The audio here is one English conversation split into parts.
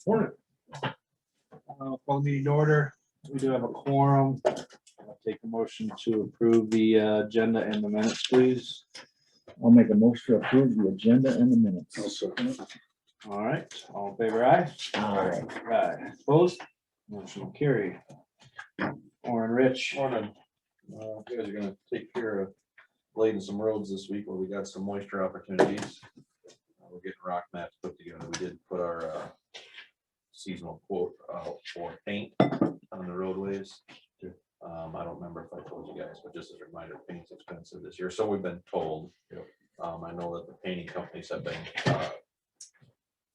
Morning. Call the meeting to order. We do have a quorum. I'll take a motion to approve the agenda and the minutes, please. I'll make a motion to approve the agenda and the minutes. All right, all in favor, aye? Aye. Aye. Opposed? Motion will carry. Warren, Rich. Morning. You guys are gonna take care of blading some roads this week where we got some moisture opportunities. We're getting rock mats put together. We did put our seasonal quote out for paint on the roadways. I don't remember if I told you guys, but just as a reminder, paint's expensive this year, so we've been told. I know that the painting companies have been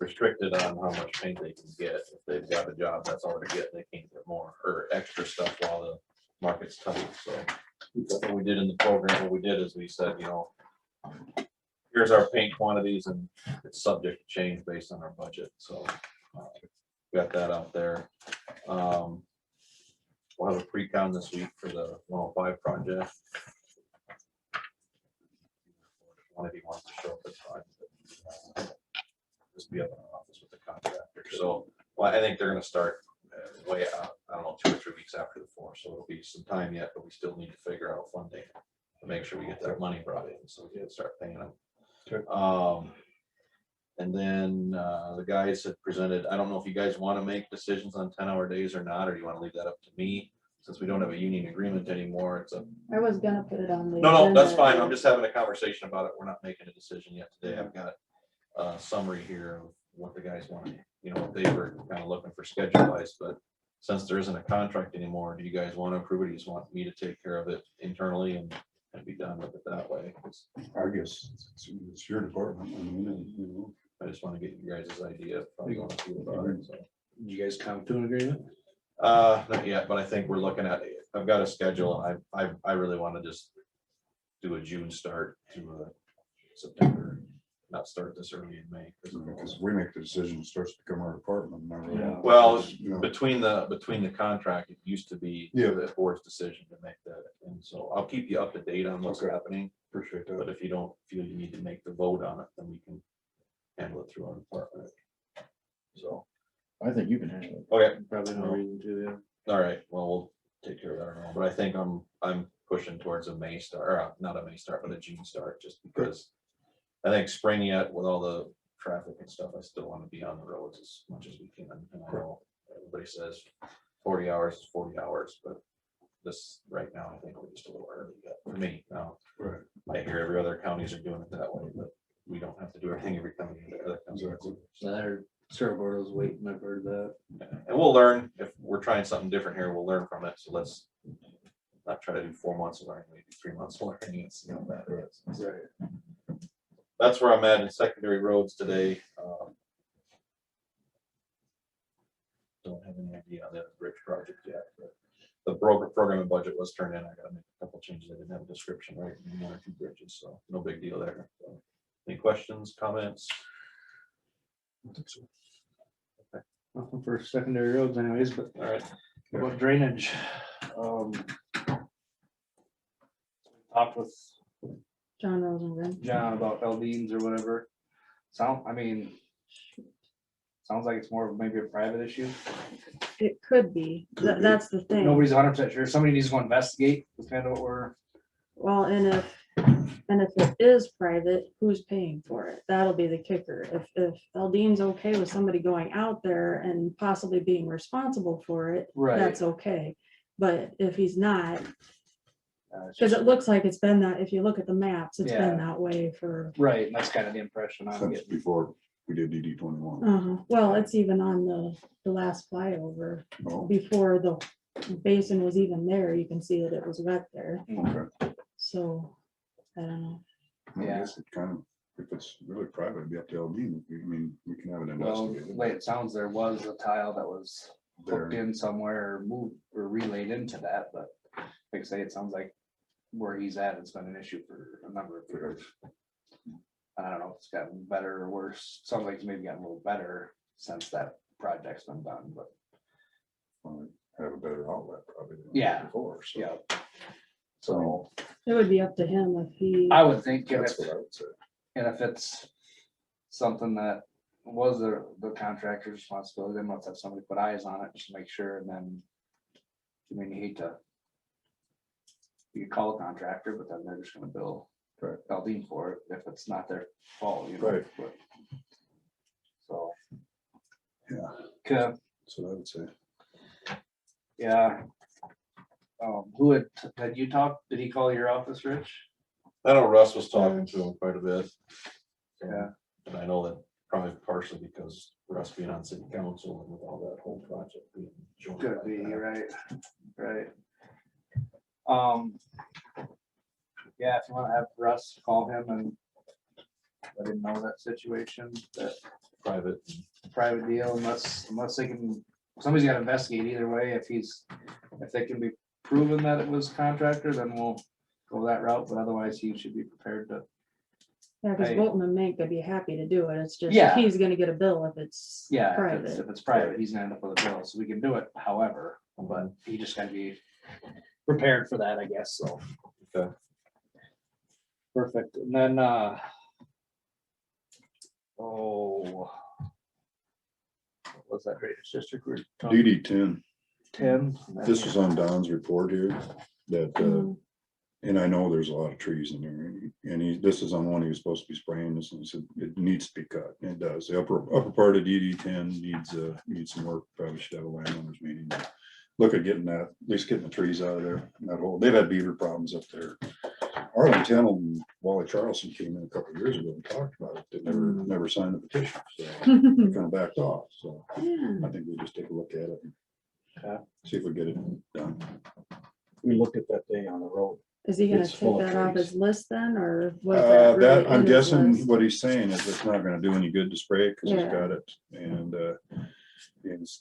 restricted on how much paint they can get. If they've got a job, that's all they get. They can't get more or extra stuff while the market's tight. So what we did in the program, what we did is we said, here's our paint quantities and it's subject to change based on our budget. So got that out there. We'll have a pre-con this week for the 105 project. One of you wants to show up, it's fine. Just be up in our office with the contractor. So I think they're going to start way out, I don't know, 2 or 3 weeks after the 4th. So it'll be some time yet, but we still need to figure out funding to make sure we get that money brought in so we can start paying them. Sure. And then the guys had presented, I don't know if you guys want to make decisions on 10-hour days or not, or you want to leave that up to me, since we don't have a union agreement anymore. It's a I was gonna put it on the. no, that's agenda. fine. I'm just having a conversation about it. We're not making a decision yet today. I've got a summary here of what the guys want. They were kind of looking for schedule wise, but since there isn't a contract anymore, do you guys want to approve it? Do you just want me to take care of it internally and be done with it that way? I guess it's your department. I just want to get you guys' idea of how you want to feel about it. So. Did you guys come to an agreement? Not yet, but I think we're looking at it. I've got a schedule. I really want to just do a June start to September, not start this early in May. Because we make the decision, it starts to become our department. Yeah. Well, You know, between the contract, it used to be the board's decision to make that. And so I'll keep you up to date on what's happening. appreciate that. But if you don't feel you need to make the vote on it, then we can handle it through our department. So, I think you can handle it. okay. Probably no reason to, yeah. All right, well, we'll take care of that now, but I think I'm pushing towards a May start, or not a May start, but a June start, just because I think spring yet with all the traffic and stuff, I still want to be on the roads as much as we can. And I know everybody says 40 hours is 40 hours, but this right now, I think we're just a little early yet for me. Now, I hear every other counties are doing it that way, but we don't have to do everything every county. Other counties. So I heard Cerro Gordo's waiting. I've heard that. And we'll learn if we're trying something different here. We'll learn from it. So let's not try to do 4 months of learning, maybe 3 months of learning. It's that is. Right. That's where I'm at in secondary roads today. Don't have any idea on the bridge project yet. But the program and budget was turned in. I got to make a couple changes. I didn't have a description right in 1 or 2 bridges, so no big deal there. So, any questions, comments? Nothing for secondary roads anyways, but all right. About drainage. Talked with John Rosengren. John about Eldeans or whatever. Sounds like it's more of maybe a private issue. It could be. That's the thing. Nobody's 100% sure. Somebody needs to go investigate. That's kind of what we're. Well, and if it is private, who's paying for it? That'll be the kicker. If Eldean's okay with somebody going out there and possibly being responsible for it, Right. that's okay. But if he's not, It's because just- it looks like it's been that, if you look at the maps, it's Yeah. been that way for. Right, and that's kind of the impression I'm Since getting. before we did DD 21. Well, it's even on the last flyover. Oh, Before the basin was even there, you can see that it was wet there. okay. So, I don't know. I Yeah. guess it kind of, if it's really private, it'd be up to LD. I mean, we can have it Well, investigated. the way it sounds, there was a tile that was hooked There. in somewhere or moved or relayed into that, but like I say, it sounds like where he's at, it's been an issue for a number of years. I don't know if it's gotten better or worse. Sounds like it's maybe gotten a little better since that project's been done, but Well, have a better outlet probably. than Yeah. Before, so yeah. So It would be up to him if he. I would think that's if, what I would say. and if it's something that was the contractor's responsibility, then let's have somebody put eyes on it, just to make sure, and then, I mean, you hate to, you could call a contractor, but then they're just gonna bill Right. Aldine for it, if it's not their fault, you know? Right. but- So. Yeah. Okay, So I would say, yeah. Who had you talked, did he call your office, Rich? I know Russ was talking to him quite a bit. So, Yeah. And I know that probably partially because Russ being on city council and with all that whole project being. joined Could like be, that. right. Yeah, if you wanna have Russ call him and let him know that situation, that Private. private deal, unless they can, somebody's gotta investigate either way, if they can be proven that it was contractor, then we'll go that route, but otherwise he should be prepared to. Yeah, because Hey. Bolton and Mink could be happy to do it. It's just, Yeah. he's gonna get a bill if it's Yeah, if private. it's private, he's gonna end up with a bill, so we can do it however, but he just gotta be prepared for that, I guess, so. Okay. Perfect, and then, what was that drainage district? we're talking- DD 10, 10. this is on Don's report here, that, Mm, and I know there's a lot of trees in there, and this is on one he was supposed to be spraying this, and he said it needs to be cut, and it does. The upper part of DD 10 needs some work, probably should have a landowners meeting. Look at getting that, at least getting the trees out of there, that whole, they've had beaver problems up there. Arlen Tennell and Wally Charleston came in a couple of years ago and talked about it, they never signed the petition, so they kind of backed off, so yeah. I think we just take a look at it. Okay. And see if we get it done. We looked at that day on the road. Is he gonna It's take full of that off trees. his list then, or was that That, really I'm in his guessing list? what he's saying is it's not gonna do any good to spray it, cause he's Yeah. got it, and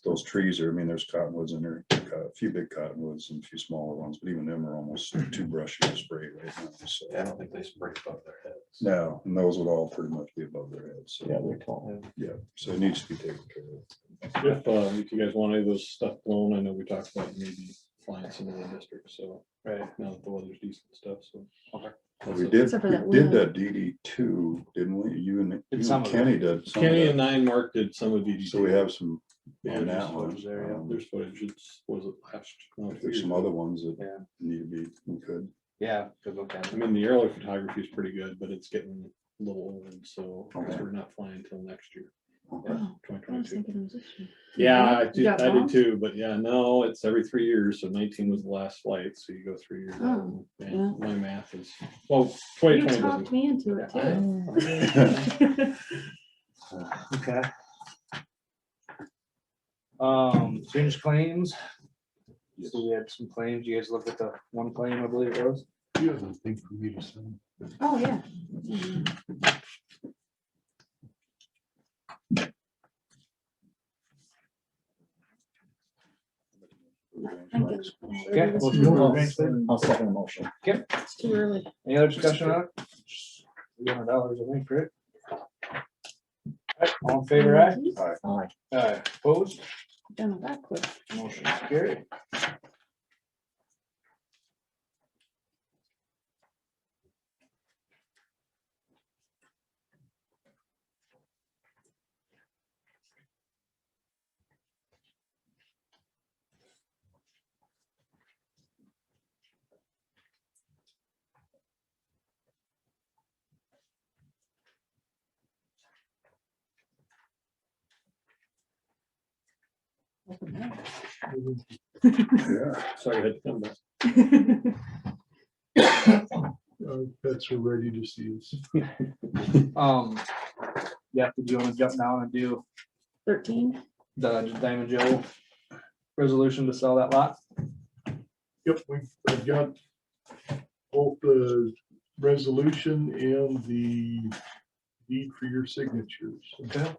those trees are, I mean, there's cottonwoods in there, a few big cottonwoods and a few smaller ones, but even them are almost too brushy to spray right now, so. Yeah, I don't think they spray above their heads. No, and those would all pretty much be above their heads, so. Yeah, they're tall. Yeah, so it needs to be taken care of. If you guys want any of those stuff blown, I know we talked about maybe flying some of the districts, so. Right. Now that the weather's decent and stuff, so. Okay. We did, Except for that we did wind. that DD 2, didn't we? You and some of it. Kenny did. some of Kenny that. and I marked did some of DD. So we have some Yeah, on there's that one. footage there, yeah. There's footage, was it last? no, If 2 there's years some ago. other ones that Yeah. need to be, we could. Yeah, good look at I it. mean, the aerial photography is pretty good, but it's getting a little old, so I guess Okay. we're not flying until next year, Oh, I was 2022. thinking it was this year. Yeah, You got I did bumped? too, but yeah, no, it's every 3 years, so 19 was the last flight, so you go 3 years. Oh, out, and, yeah. My math is, well, You 2020 talked me into it doesn't. too. Okay. Change claims. So we had some claims. You guys looked at the one claim, I believe it was. You have anything for me to send? Oh, yeah. Mhm. I think it's- Okay, it's well, too you'll- early. I'll second the motion. It's too early. Any other discussion on it? $300, I think, correct? All in favor, aye? Aye. Aye, opposed? Done it that quick. Motion carried. Yeah. Sorry, I had to come back. Pets are ready to see us. Yeah, did you want to jump down and do 13. the Diamond Joe resolution to sell that lot? Yep, I've got both the resolution and the deed for your signatures. Okay.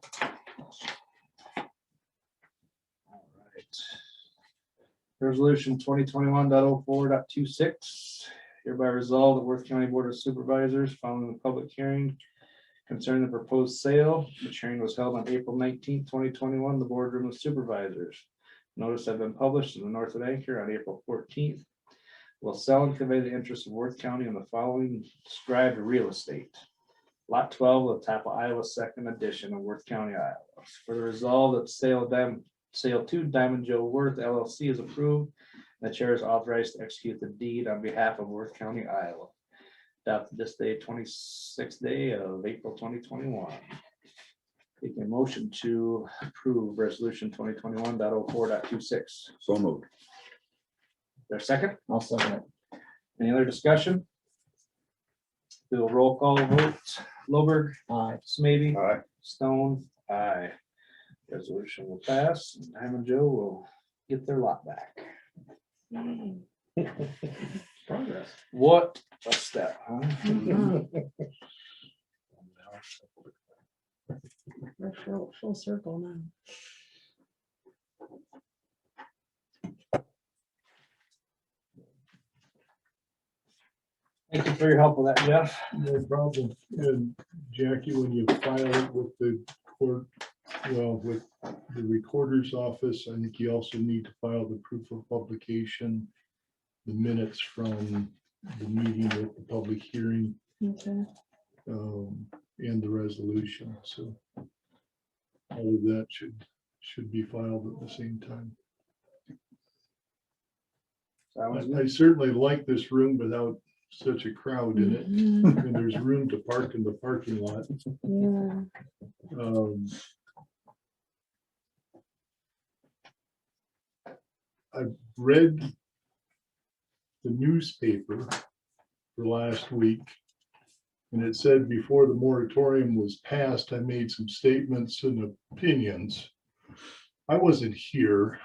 All right. Resolution 2021.04.26, hereby resolved the Worth County Board of Supervisors following the public hearing concerning the proposed sale, which hearing was held on April 19th, 2021, the boardroom of supervisors. Notice have been published in the North of Anchor on April 14th. Will sell and convey the interest of Worth County in the following described real estate: Lot 12 of Tapa, Iowa, second edition of Worth County, Iowa. For the resolve that sale to Diamond Joe Worth LLC is approved. The chair is authorized to execute the deed on behalf of Worth County, Iowa. Adopted this day, 26th day of April 2021. Take a motion to approve resolution 2021.04.26. So moved. There a second? I'll second it. Any other discussion? Do a roll call vote. Loberg, Aye. Smithy, Aye. Stone, aye. Resolution will pass, and Ham and Joe will get their lot back. Progress. What a step, huh? Mhm. We're full circle now. Thank you for your help with that, Jeff. No problem. And Jackie, when you file it with the court, well, with the recorder's office, I think you also need to file the proof of publication, the minutes from the meeting with the public hearing, Okay. and the resolution. So all of that should be filed at the same time. Sounds I good. certainly like this room without such a crowd in it, Mhm. and there's room to park in the parking lot. Yeah. I've read the newspaper for last week, and it said before the moratorium was passed, I made some statements and opinions. I wasn't here.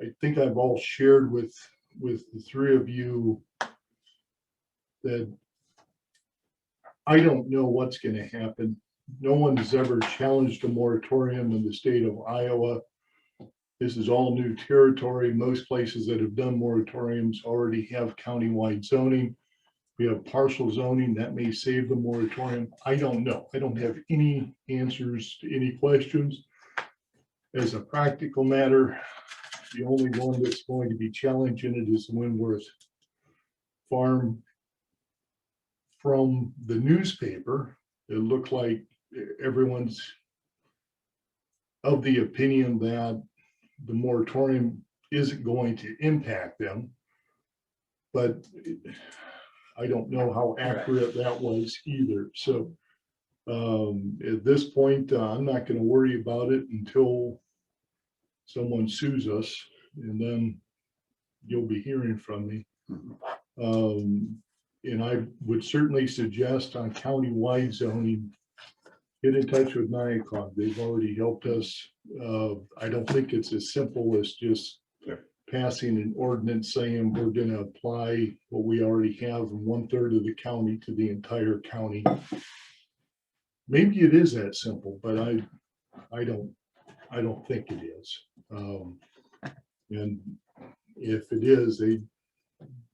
I think I've all shared with the three of you that I don't know what's going to happen. No one has ever challenged a moratorium in the state of Iowa. This is all new territory. Most places that have done moratoriums already have countywide zoning. We have partial zoning that may save the moratorium. I don't know. I don't have any answers to any questions. As a practical matter, the only one that's going to be challenging it is Winworth Farm. From the newspaper, it looked like everyone's of the opinion that the moratorium isn't going to impact them. But I don't know how accurate that was either. So at this point, I'm not going to worry about it until someone sues us, and then you'll be hearing from me. And I would certainly suggest on county-wide zoning, get in touch with NIACOG. They've already helped us. I don't think it's as simple as just passing an ordinance saying we're going to apply what we already have in 1/3 of the county to the entire county. Maybe it is that simple, but I don't think it is. And if it is,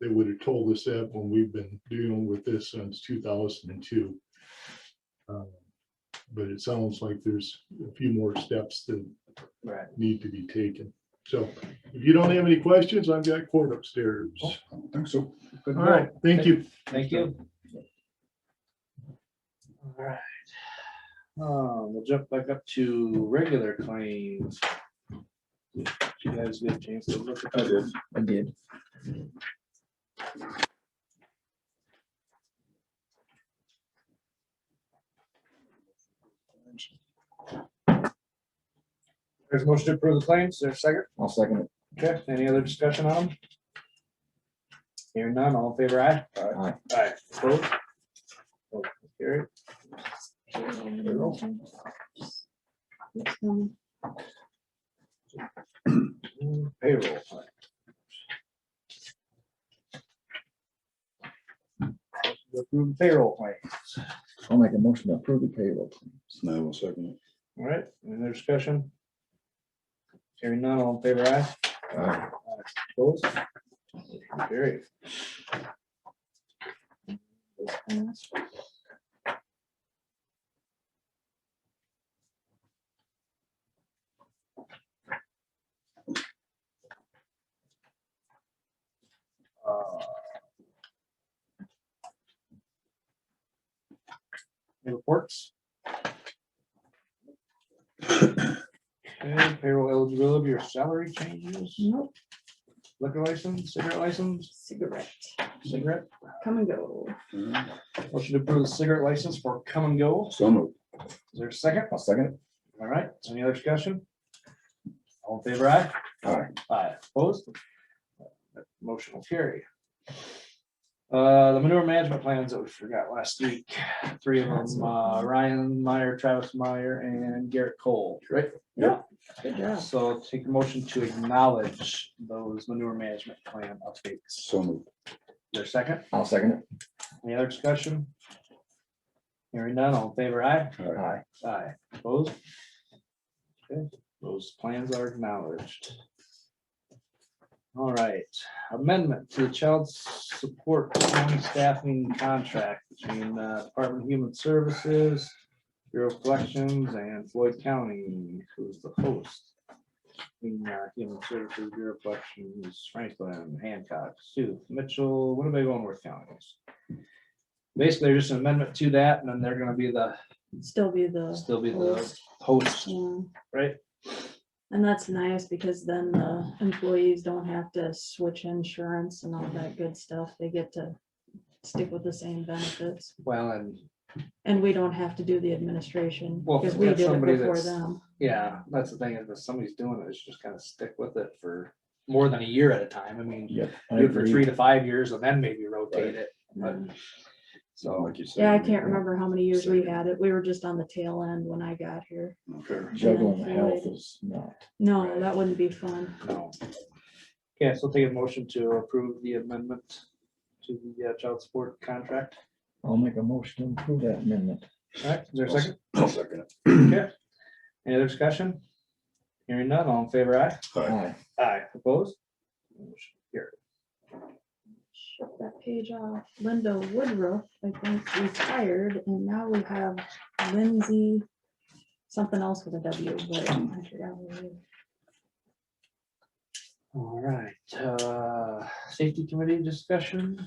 they would have told us that when we've been dealing with this since 2002. But it sounds like there's a few more steps that need to be taken. So if you don't have any questions, I've got court upstairs. I don't think so. Good All right, thank you. Thank you. All right. We'll jump back up to regular claims. Did you guys get a chance to look at that? I did. There's a motion to approve the claims. There's a second. I'll second it. Okay, any other discussion on them? Hearing none, all in favor, aye? Aye. Aye. Opposed? Motion carried. Payroll. Approve the payroll claims. I'll make a motion to approve the payroll. And I will second it. All right, any other discussion? Hearing none, all in favor, aye? Aye. Opposed? Motion carried. reports. Okay, payroll eligibility or salary changes, Nope, liquor license, cigarette, cigarette. come and go. Motion to approve the cigarette license for Come and Go. So moved. Is there a second? I'll second it. All right, any other discussion? All in favor, aye? Aye. Aye, opposed? Motion will carry. The manure management plans that we forgot last week, 3 of them, Ryan Meyer, Travis Meyer, and Garrett Cole, right? Yeah, good job. So take a motion to acknowledge those manure management plan updates. So moved. Is there a second? I'll second it. Any other discussion? Hearing none, all in favor, aye? Aye. Aye, opposed? Okay, those plans are acknowledged. All right, amendment to the child support county staffing contract between Department of Human Services, Bureau of Collections, and Floyd County, who's the host. Between Human Services, Bureau of Collections, Franklin, Hancock, Sioux, Mitchell, Winnebago, counties. Basically, there's just an amendment to that, and then they're gonna be Still be the. still be the host. host, Yeah. right? And that's nice because then the employees don't have to switch insurance and all that good stuff. They get to stick with the same benefits. Well, and And we don't have to do the administration Well, because if we we have did it somebody before that's- them. yeah, that's the thing, is if somebody's doing it, it's just kind of stick with it for more than a year at a time. I mean, Yep. I do it for agree. 3 to 5 years and then maybe rotate it. Mm. So, Like you said. Yeah, I can't remember how many years we had it. We were just on the tail end when I got here. Okay. Juggling Yeah, health right. is not. No, that wouldn't be fun. no. Okay, so take a motion to approve the amendment to the child support contract. I'll make a motion to approve that amendment. All right, is there a second? I'll second it. Okay. Any other discussion? Hearing none, all in favor, aye? Aye. Aye, opposed? Motion carried. Shut that page off. Linda Woodruff, I think, retired, and now we have Lindsay, something else with a W, but I forgot what it is. All right, safety committee discussion.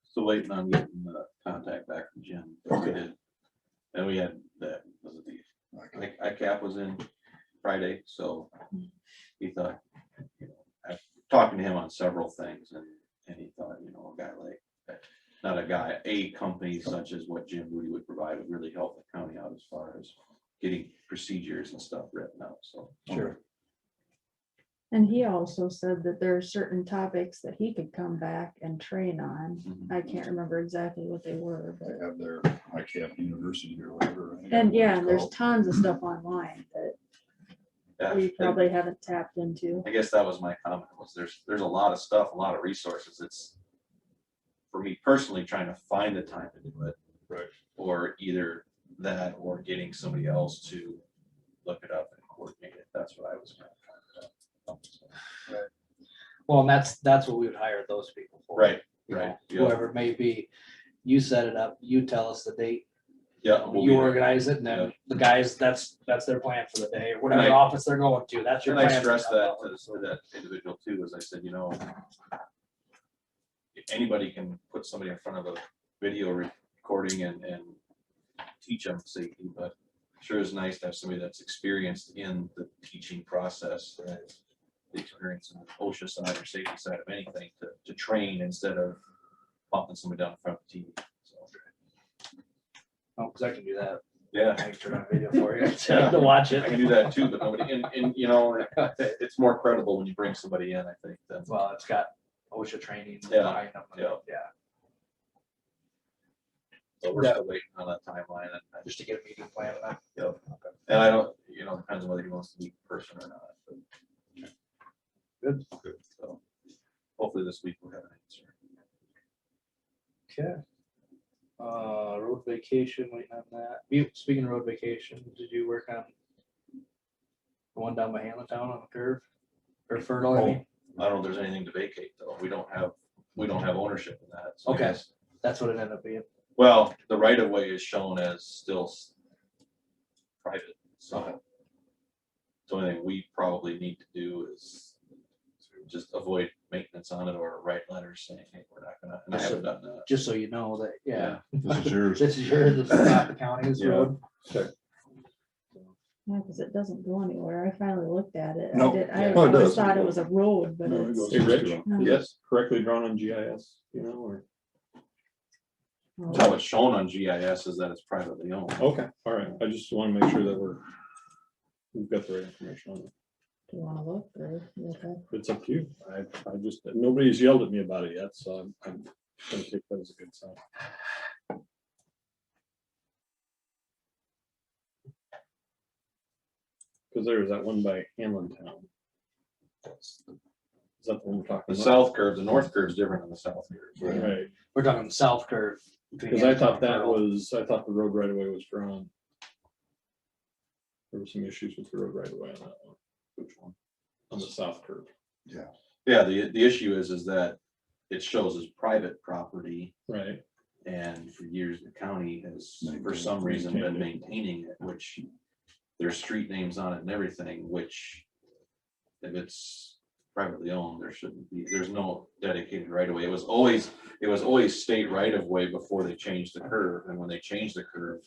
Still waiting on getting the contact back from Jim. but we Okay. did. And we had that, was it the, ICAP was in Friday, so he thought, you know, I talking to him on several things and he thought, you know, a guy like, not a guy, a company such as what Jim Moody would provide would really help the county out as far as getting procedures and stuff written out, so. Sure. And he also said that there are certain topics that he could come back and train on. Mhm. I can't remember exactly what they were, They but, have their ICAP University or whatever. and yeah, and there's tons of stuff online that Yeah, we probably haven't tapped into. I guess that was my comment, was there's a lot of stuff, a lot of resources. It's, for me personally, trying to find the time to do it. Right. Or either that or getting somebody else to look it up and coordinate it. That's what I was kind of trying to. Well, and that's what we would hire those people for. Right, You know, right. Yeah, Whoever it may be, you set it up, you tell us the date, yeah. we'll you be there. organize it, and Yeah. then the guys, that's their plan for the day, or whatever And I- office they're going to, that's your And plan. I stressed for that hour. to that individual too, as I said, you know, if anybody can put somebody in front of a video recording and teach them safety, but sure is nice to have somebody that's experienced in the teaching process, the experience on the OSHA side or safety side of anything to train instead of bumping somebody down in front of the TV. So, Oh, cause I can do that, yeah, I can turn on video for you, to watch I can it. do that too, but nobody, and you know, it's more credible when you bring somebody in, I think, than. Well, it's got OSHA training Yeah, behind them, yeah. yeah, So we're Yeah. still waiting on that timeline and just to get a meeting plan. Yep. And I don't, you know, depends on whether he wants to meet in person or not. but- Good. Good, so hopefully this week we'll have an answer. Okay. Road vacation, waiting on that. Speaking of road vacation, did you work on the one down by Hamilton on the curve? Or Fertile, I mean? I don't know if there's anything to vacate though. We don't have ownership in that. so I Okay. guess- That's what it ended up being. Well, the right of way is shown as still private, so. Okay. The only thing we probably need to do is just avoid maintenance on it or write letters saying, hey, we're not gonna, and I haven't done that. Just so you know that, yeah, This is yours. this is yours, this is not the county's Yeah. road. Yeah, because it doesn't go anywhere. I finally looked at it. No. I Oh, it always does. thought it was a road, but No, it it's. goes Hey, Rich? to, Yes, Correctly drawn on GIS, you know, or, oh, how it's shown on GIS is that it's privately owned. okay, all right, I just want to make sure that we've got the right information on it. Do you wanna look or? you okay? It's up to you. I just, nobody's yelled at me about it yet, so I'm gonna take that as a good sign. Cause there's that one by Hamlin Town. Is that the one we're talking The about? south curve, the north curve is different than the south curve. Right, We're talking the south curve. between cause I thought Anderson and that Pearl. was, I thought the road right away was drawn. There were some issues with the road right away on that one, Which one? on the south curve. Yeah, the issue is that it shows as private property, Right, and for years the county has, for Maintained- some reason, been maintained maintaining it, which there's street names on it and everything, which if it's privately owned, there shouldn't be, there's no dedicated right of way. It was always state right of way before they changed the curve, and when they changed the curve,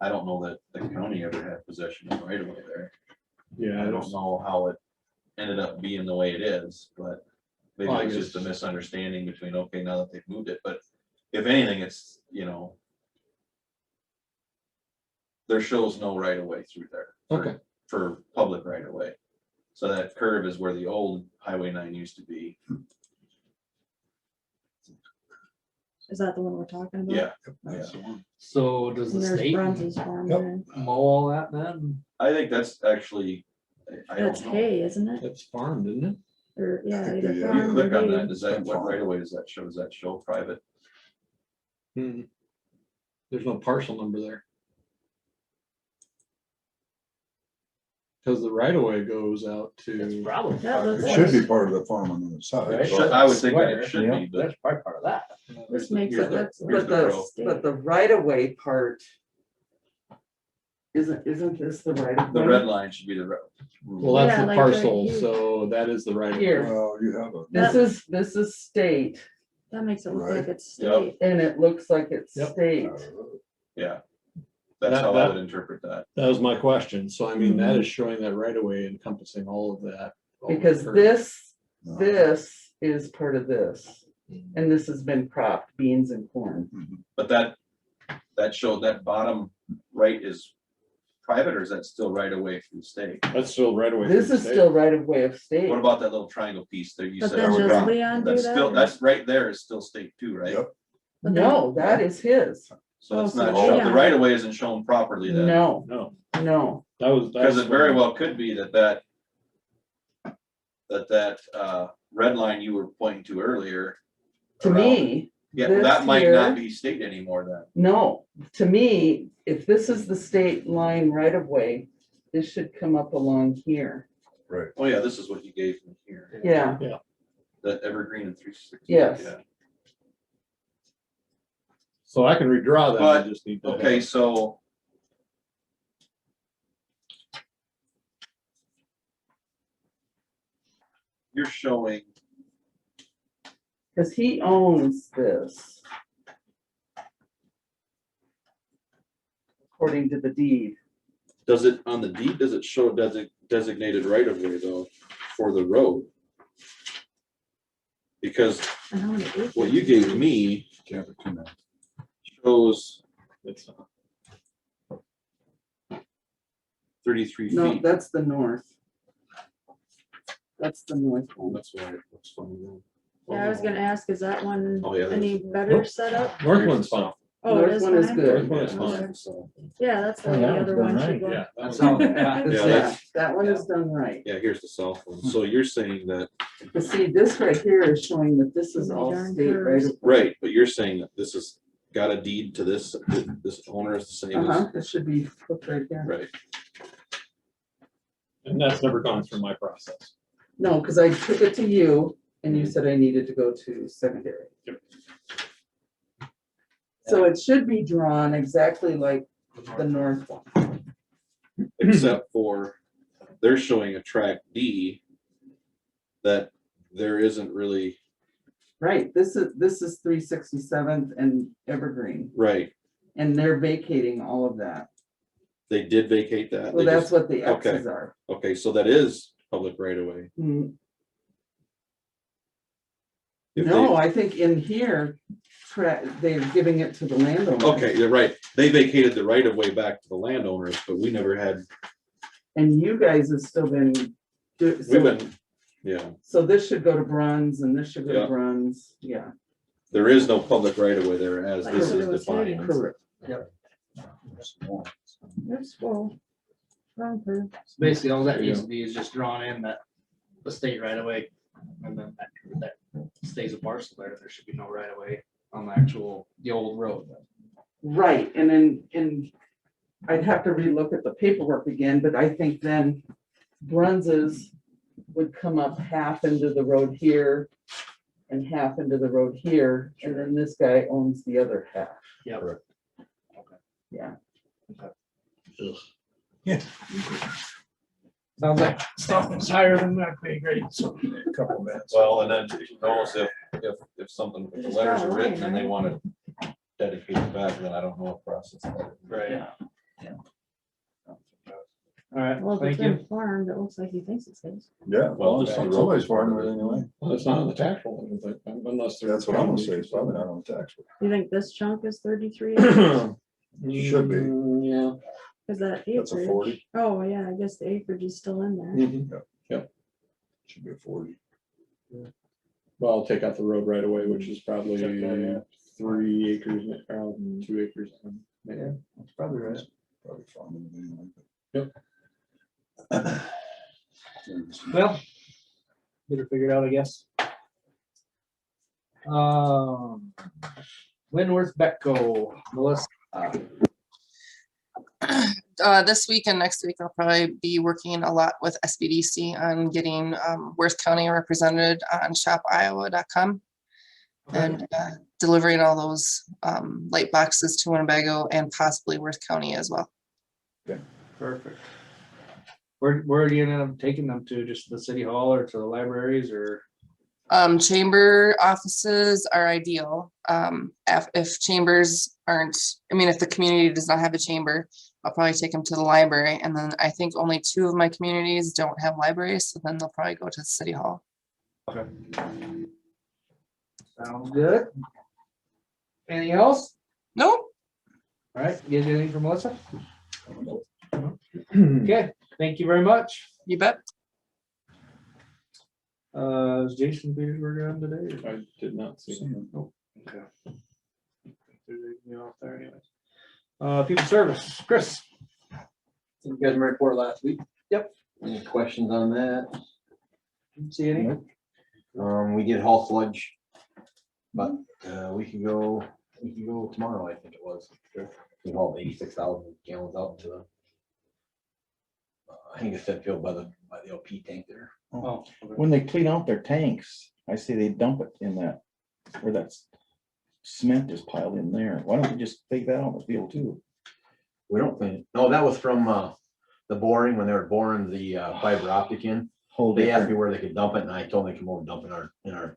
I don't know that the county ever had possession of right of way there. yeah, I I don't know how it ended up being the way it is, but maybe Well, I it was just a guess- misunderstanding between, okay, now that they've moved it, but if anything, it's, you know, there shows no right of way through there. Okay. For public right of way. So that curve is where the old Highway 9 used to be. Is that the one we're talking about? Yeah, that's the one. So does And the there's state Bruns's farm Yep. there. mow all that then? I think that's actually, I don't That's know. hay, isn't it? That's farmed, isn't it? Or, yeah, think either they- You farm or click on hay. that, does that, what right of way does that show? Does that show private? Hmm. There's no parcel number there. Cause the right of way goes out It's to, probably. That part of looks It it. should be part of the farm on the other side. Right. Should- I would think that Square. it should be, but That's probably part of that. This makes here's it, the- that's. here's But the road. but the right of way part. Isn't this the right of The way? red line should be the road. well, that's Yeah, the like right parcel, here. so that is the right of way. Here. Well, you have a. This is state That makes it look Right. like it's Yep. state. and it looks like it's Yep. state. Yeah. That's That- how I that- would interpret that. That was my question, so I mean, that Mhm. is showing that right of way encompassing all of that. all the Because curve. this is part of this. And this has been cropped, beans and corn. But that showed that bottom right is private, or is that still right away from the state? That's still right away. This from is the still right of way of state. What about that little triangle piece there you But said? then would does count. Leon do That's still, that? that's right there is still state too, right? Yep. But then- No, that is his. So it's Oh, not so shown, the Leon- right of way isn't shown properly then. No, No, no. Because it very well could be that red line you were pointing to earlier. To around- me, Yeah, this that might not here- be state anymore then. no, to me, if this is the state line right of way, this should come up along here. Oh yeah, this is what you gave me here, Yeah, the evergreen and 360. Yes. Yeah. So I can redraw that, I But, just need to. Okay, so. You're showing, because he owns this. According to the deed. does it, on the deed, does it show designated right of way though, for the road? Because And how many acres? what you gave me Can't put too many. shows It's not. 33 No, feet. that's the north. That's the north one. That's why it looks funny then. Yeah, I was gonna ask, is that one Oh, yeah, any there's- better Nope. set up? North one's fine. Oh, it North is one is fine? good. North one is Okay. fine. So, Yeah, that's Oh, the that other one's one done should go. Yeah. that That's one's all, fine. yeah. Yeah, Yeah, that's- that one is done right. yeah, here's the south one. So you're saying that, But see, this right here is showing that this is all Darn state right curves. of way. right, but you're saying that this has got a deed to this owner is the same Uh-huh, as, it should be put right there. right? And that's never gone through my process. No, because I took it to you and you said I needed to go to secondary. Yep. So it should be drawn exactly like the north one. Except for, they're showing a track D that there isn't really, Right, this is 367th and Evergreen, right, and they're vacating all of that. they did vacate that. Well, They that's just- what the okay. X's are. Okay, so that is public right away. Mm, If No, they- I think in here, they're giving it to the landowner. Okay, you're right. They vacated the right of way back to the landowners, but we never had, And you guys have still been. we've been, yeah, So this should go to Bruns and this should go Yeah. to Bruns, yeah. there is no public right of way there as Like this what is it was saying. defined. Correct. That's full. Wrong curve. Basically, all that There you needs to be is just drawn in that the state right away, and then that stays a parcel there. There should be no right of way on the actual, the old road. Right, and I'd have to relook at the paperwork again, but I think then Bruns's would come up half into the road here and half into the road here, and then this guy owns the other half. Yep. Yeah, Sounds like something's higher than that pay grade, so. Couple of minutes. Well, and then almost if something, if the Just letters draw a are written line, and they right? want to dedicate it back, then I don't know what process. Right. yeah. All right, Well, if it's thank you. been farmed, it looks like he thinks it's his. Yeah, Well, well, it's it's not always farm it anyway. Well, it's not on the tax roll, I don't think, unless. they're- That's what I'm gonna say, it's probably not on the tax. You think this chunk is 33 acres? Should be. Yeah. Cause that That's a acreage. 40. Oh, yeah, I guess the acreage is still in there. Mhm. Should be a 40. Well, I'll take out the road right away, which is probably Check that, yeah. 3 acres, around 2 acres. Yeah. That's probably right. Probably farming it anyway. Yep. Well, better figure it out, I guess. Winworth Betco, Melissa. This week and next week, I'll probably be working a lot with SBDC on getting Worth County represented on shopiowa.com and delivering all those light boxes to Winnebago and possibly Worth County as well. Perfect. Where are you gonna end up taking them to? Just the city hall or to the libraries or? Chamber offices are ideal. If chambers aren't, I mean, if the community does not have a chamber, I'll probably take them to the library. And then I think only 2 of my communities don't have libraries, so then they'll probably go to the city hall. Okay. Sounds good. Anything else? Nope. All right, you guys got anything for Melissa? Okay, thank you very much. You bet. Is Jason Petersburg on today? or- I did not see him. Okay. There's anything off there anyways. People service, Chris. You guys my report last week? Yep. Any questions on that? Didn't see any? We did haul sludge. But we can go tomorrow, I think it was. We hauled 86,000 gallons out to the I think it's that field by the LP tank there. Oh, okay. When they clean out their tanks, I say they dump it in that, where that cement is piled in there. Why don't we just take that out in the field too? We don't think, no, that was from the boring, when they were boring the fiber optic in. Whole They asked me different, where they could dump it, and I told them they come over and dump in our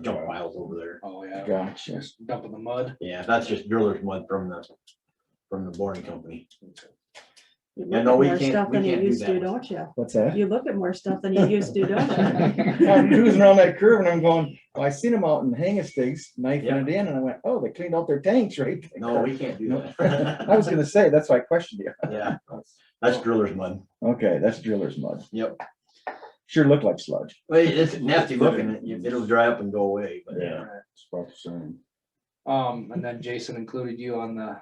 jump piles over there. Oh, yeah. gotcha. Just dumping the mud. Yeah, that's just driller's mud from the boring company. You Yeah, look no, at we more can't- stuff we than you can't do used to, that. don't you? What's that? You look at more stuff than you used to, don't you? I'm cruising around that curve and I'm going, well, I seen them out in Hangestigs knifing Yeah. it in and I went, oh, they cleaned out their tanks, right? No, we can't do that. I was gonna say, that's why I questioned you. Yeah, that's driller's mud. Okay, that's driller's mud. Yep. Sure looked like sludge. Well, it's nasty looking. It'll dry up and go away, but Yeah. It's about the same. And then Jason included you on the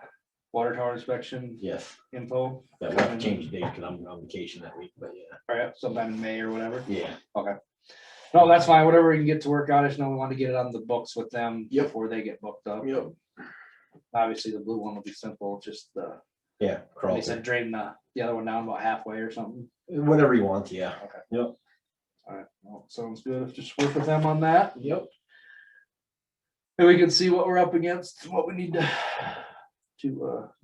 water tower inspection yes, info. that will have to change the date because I'm on vacation that week, but yeah. All right, sometime in May or whatever. Yeah. Okay. No, that's fine. Whatever we can get to work on. I just know we want to get it on the books with them Yep. before they get booked up. Yep. Obviously, the blue one will be simple. Just Yeah, crawl. they said drain the other one down about halfway or something. Whatever you want, yeah. Okay. Yep. All right. Well, sounds good. Just work with them on that. Yep. And we can see what we're up against, what we need to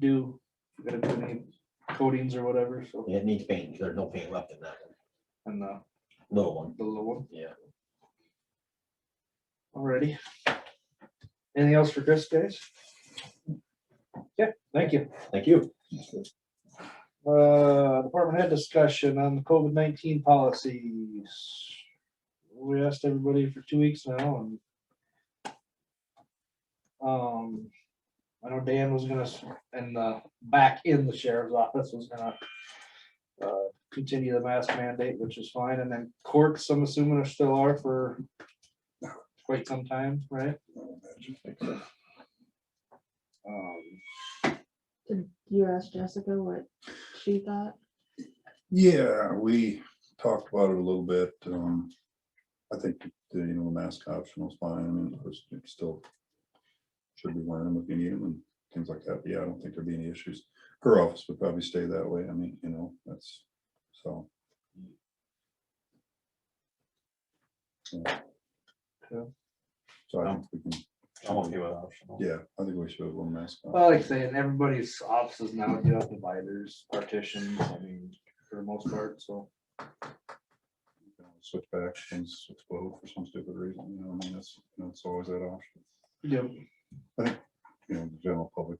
do. We're gonna do any coatings or whatever. So It needs paint. There's no paint left in that one. and the Little one. little one. Yeah. Alrighty. Anything else for Chris, guys? Yeah, thank you. Thank you. Department head discussion on the COVID-19 policies. We asked everybody for 2 weeks now and I know Dan was gonna, back in the sheriff's office was gonna continue the mask mandate, which is fine, and then courts, I'm assuming, still are for quite some time, right? Did you ask Jessica what she thought? Yeah, we talked about it a little bit. I think, the mask optional is fine. I mean, of course, you still should be wearing them if you need them and things like that. But yeah, I don't think there'd be any issues. Her office would probably stay that way. I mean, that's so. Yeah. Yeah. So I think we can. I'm okay with optional. Yeah, I think we should have a little mask on. Well, like saying, everybody's offices now do have dividers, partitions, I mean, for the most part, so. Switch back, things explode for some stupid reason, I mean, it's always that option. Yep. I think, the general public,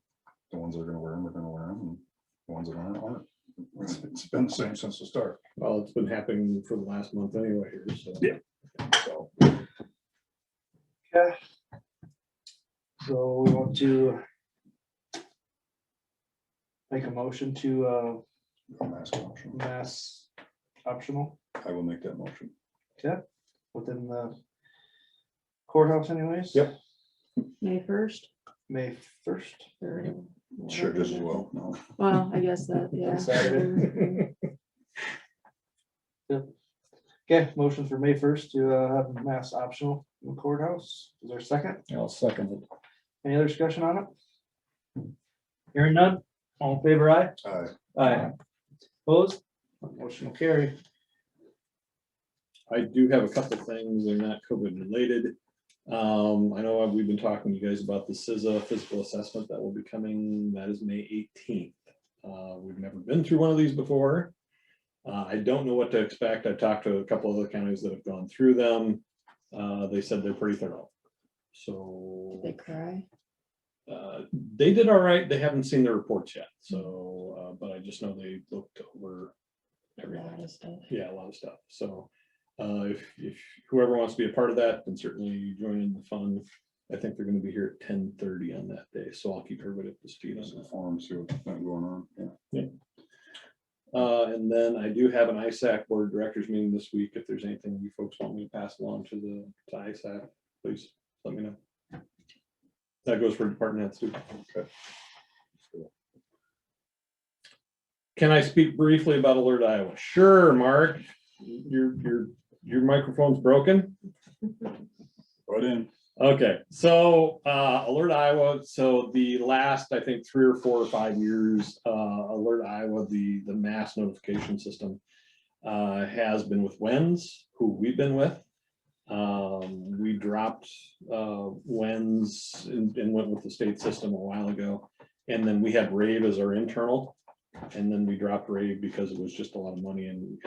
the ones that are gonna wear them are gonna wear them, and the ones that aren't. It's been the same since the start. Well, it's been happening for the last month anyway here, so. Yeah. So, Yeah. So we want to make a motion to Mask option. mass optional, I will make that motion. okay, within the courthouse anyways. Yep. May 1st? May 1st. Sure, just as well, no. Well, I guess that, yeah. Saturday. Okay, motion for May 1st to have mass optional in the courthouse. Is there a second? I'll second it. Any other discussion on it? Hearing none, all in favor, aye? Aye. Opposed? Motion will carry. I do have a couple things, they're not COVID related. I know we've been talking to you guys about the CISA physical assessment that will be coming, that is May 18th. We've never been through one of these before. I don't know what to expect. I've talked to a couple other counties that have gone through them. They said they're pretty thorough. So They cry. they did all right. They haven't seen the reports yet. So, but I just know they looked over A everything. lot of stuff. Yeah, a lot of stuff. So if whoever wants to be a part of that, then certainly join in the fun. I think they're going to be here at 10:30 on that day. So I'll keep everybody up to speed on Just that. inform, see what's been going on, yeah. And then I do have an ISAC board of directors meeting this week. If there's anything you folks want me to pass along to ISAC, please let me know. That goes for department heads too. Okay. Can I speak briefly about Alert Iowa? Sure, Mark. Your microphone's broken. Right in. Okay, so Alert Iowa, so the last, I think, 3 or 4 or 5 years, Alert Iowa, the mass notification system has been with WENS, who we've been with. We dropped WENS and went with the state system a while ago. And then we had Rave as our internal. And then we dropped Rave because it was just a lot of money and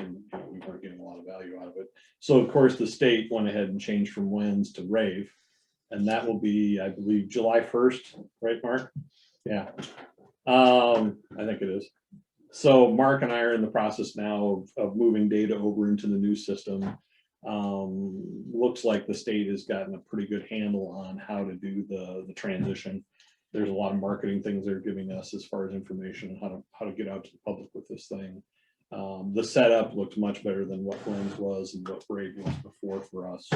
we weren't getting a lot of value out of it. So of course, the state went ahead and changed from WENS to Rave. And that will be, I believe, July 1st, right, Mark? Yeah, I think it is. So Mark and I are in the process now of moving data over into the new system. Looks like the state has gotten a pretty good handle on how to do the transition. There's a lot of marketing things they're giving us as far as information, how to get out to the public with this thing. The setup looks much better than what WENS was and what Brave was before for us.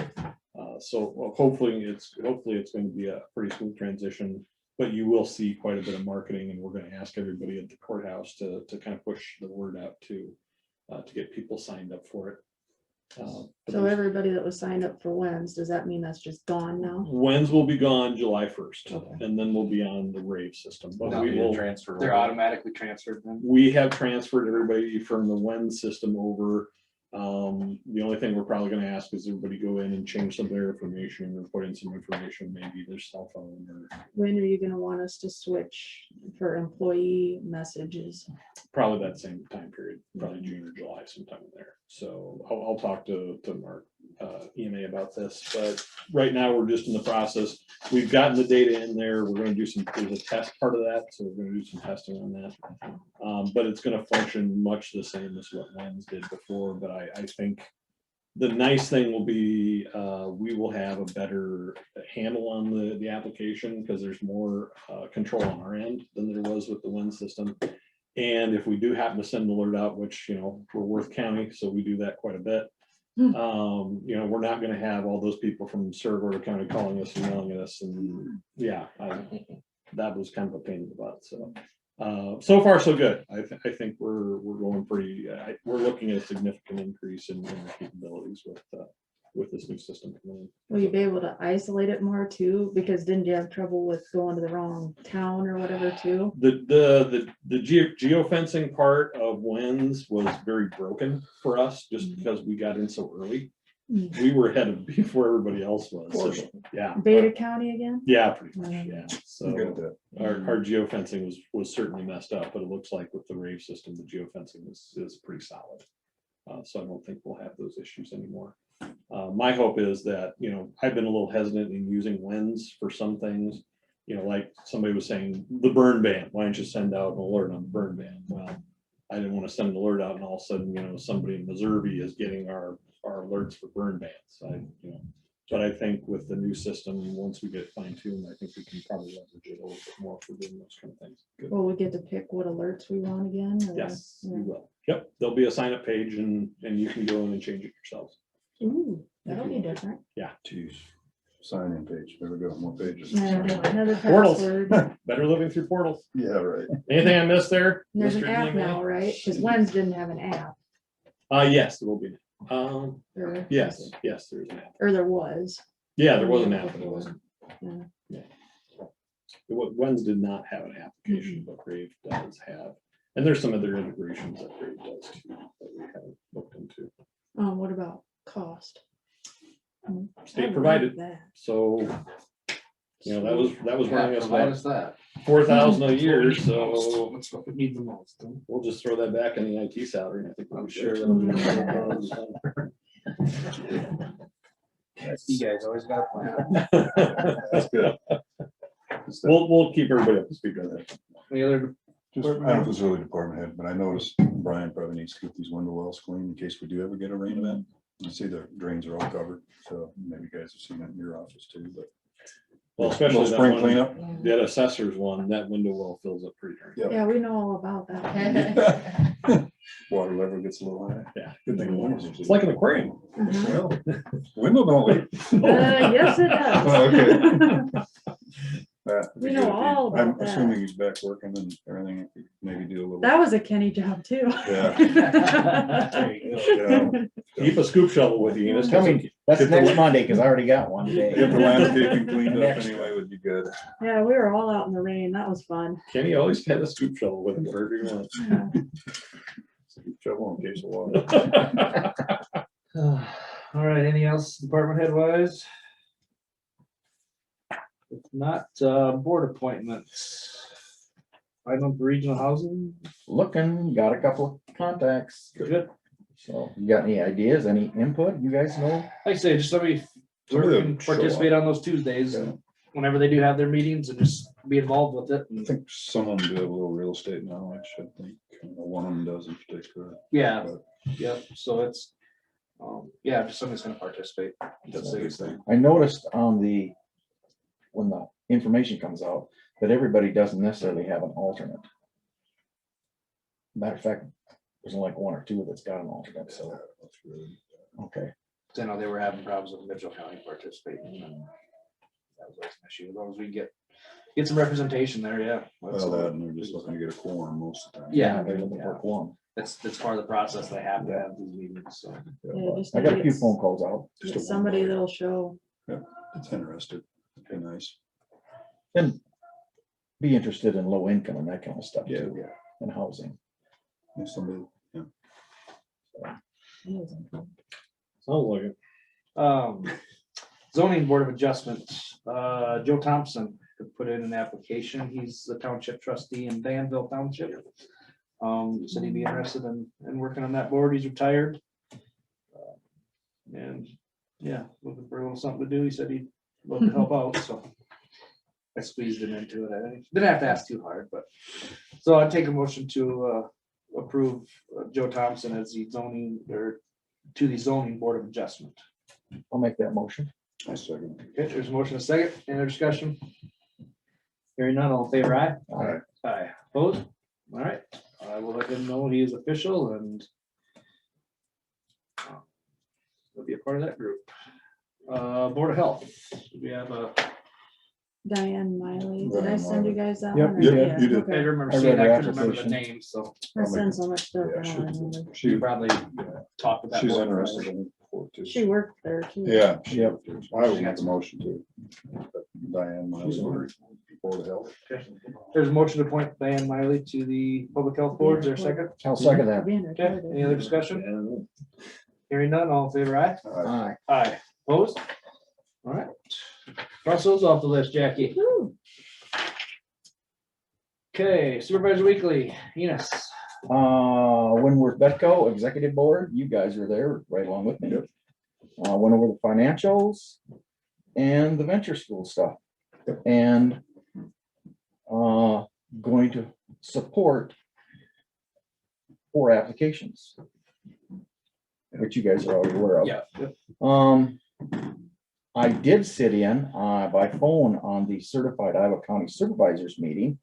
So hopefully it's going to be a pretty smooth transition, but you will see quite a bit of marketing, and we're going to ask everybody at the courthouse to kind of push the word out to get people signed up for it. So everybody that was signed up for WENS, does that mean that's just gone now? WENS will be gone July 1st, Okay. and then we'll be on the Rave system. But Not we being will transferred. They're over. automatically transferred then. We have transferred everybody from the WENS system over. The only thing we're probably gonna ask is everybody go in and change some of their information or put in some information, maybe their cell phone or When are you gonna want us to switch for employee messages? probably that same time period, probably June or July sometime in there. So I'll talk to Mark EMA about this, but right now we're just in the process. We've gotten the data in there. We're gonna do there's a test part of that, so we're gonna do some testing on that. But it's gonna function much the same as what WENS did before, but I think the nice thing will be, we will have a better handle on the application, because there's more control on our end than there was with the WENS system. And if we do happen to send an alert out, which, you know, we're Worth County, so we do that quite a bit. You know, we're not gonna have all those people from Saragordo County calling us and yelling at us, and yeah, that was kind of a pain in the butt, so. So far, so good. I think we're going pretty, we're looking at a significant increase in the capabilities with this new system coming in. Will you be able to isolate it more too? Because didn't you have trouble with going to the wrong town or whatever too? The geofencing part of WENS was very broken for us, just because we got in so early. We were ahead of before everybody else was. So, yeah. Beta County again? Yeah, pretty much, yeah. So I'm good at that. our geofencing was certainly messed up, but it looks like with the rave system, the geofencing is pretty solid. So I don't think we'll have those issues anymore. My hope is that, you know, I've been a little hesitant in using WENS for some things. You know, like somebody was saying, the burn ban, why don't you send out an alert on the burn ban? Well, I didn't want to send an alert out and all of a sudden, you know, somebody in Missouri is getting our alerts for burn bans. But I think with the new system, once we get fine tuned, I think we can probably leverage it a little bit more for doing those kind of things. Will we get to pick what alerts we want again? or- Yes, we Yeah. will. Yep, there'll be a sign up page and you can go in and change it yourselves. Ooh, that'll be different. Geez, sign in page, there we go, more pages. Another Portals. password. Better living through portals. Yeah, right. Anything I missed there? There's an Mr. app EMA? now, right? Because WENS didn't have an app. Yes, it will be. or- Yes, there's an app. Or there was. Yeah, there was an app, but it wasn't. Yeah. WENS did not have an application, but Brave does have, and there's some other integrations that Brave does too, that we haven't looked into. What about cost? State I like provided, that. so, you know, that was running us Provide about us that. 4,000 a year, so That's what we need the most. we'll just throw that back in the IT salary, and I think I'm I'm sure sure. You guys always got a plan. That's good. We'll keep everybody up to speed on that. Any other? Just, I don't know if it's really department head, but I noticed Brian probably needs to keep these window wells clean in case we do ever get a rain event. You see the drains are all covered, so maybe you guys have seen that in your office too, but. Well, especially Little that spring one, cleanup. that assessor's one, that window well fills up pretty darn. Yeah. Yeah, we know all about that. Water level gets a little high. Yeah. Good thing. the windows are- It's like an aquarium. Uh-huh. Well, window don't leak. Yes, it Oh, does. That would be We know good if he- all about I'm that. assuming he's back working and everything, if he maybe do a little. That was a Kenny job too. Yeah. Yeah. Keep a scoop shovel with you. Enos. Tell me, that's Get the next la- Monday, because I already got one Get today. the landscaping cleaned up Next. anyway would be good. Yeah, we were all out in the rain. That was fun. Kenny always had a scoop shovel with him wherever he went. Shovel in case of water. All right, anything else department head wise? If not, board appointments. Item for regional housing, Looking, got a couple of contacts. good. So you got any ideas, any input? You guys know? Like I say, just somebody Somebody can that show participate on those Tuesdays and whenever they do have their meetings and just be involved with it. I and- think some of them do have a little real estate knowledge, I think, one of them does in particular. Yeah, But yep, so it's, yeah, just somebody's gonna participate. That's the biggest thing. I noticed on when the information comes out, that everybody doesn't necessarily have an alternate. Matter of fact, there's only like one or two that's got an alternate, so, that's really- okay. I know they were having problems with Mitchell County participating. And that was always an issue, as long as we get some representation there, yeah. Well, that, and they're just looking to get a quorum most of the time. Yeah, They're looking for one. that's part of the process. They have to have these meetings, so. Yeah, just I got a need few to phone calls out. Just get a somebody one that'll show. It's interested, be nice. And be interested in low income and that kind of stuff Yeah, too, yeah. and housing. If somebody, yeah. Sounds like it. Zoning Board of Adjustments, Joe Thompson could put in an application. He's the township trustee in Danville Township. Said he'd be interested in working on that board. He's retired. And Yeah, looking for a little something to do. He said he'd love to help out, so. I squeezed him into it. I didn't have to ask too hard, but, so I'd take a motion to approve Joe Thompson as the zoning, or to the zoning board of adjustment. I'll make that motion. I second. Okay, there's a motion, a second, any other discussion? Hearing none, all in favor, aye? Aye. Aye, opposed? All right, I will let him know he is official and he'll be a part of that group. Board of Health, we have a, Diane Miley, did I Diane send you Miley. guys that Yep, one? or- yep, yeah, you did. I okay. remember I seeing, read I her couldn't remember the application. name, so I send so much stuff. Yeah, I don't remember. you She, probably talked with that. she's board interested member. in it before too. She worked there too. Yeah. Yep. I will make the motion to. Diane Miley, Board of Health. There's a motion to appoint Diane Miley to the Public Health Board, is there a second? I'll second that. Being Okay, recorded. any other discussion? Hearing none, all in favor, aye? Aye. Aye, opposed? All right, cross those off the list, Jackie. Woo. Okay, Supervisor Weekly, Enos. Winworth Betco Executive Board, you guys were there right along with me. Went over the financials and the venture school stuff. And going to support 4 applications, which you guys are already aware of. Yeah. I did sit in by phone on the certified Iowa County Supervisors meeting.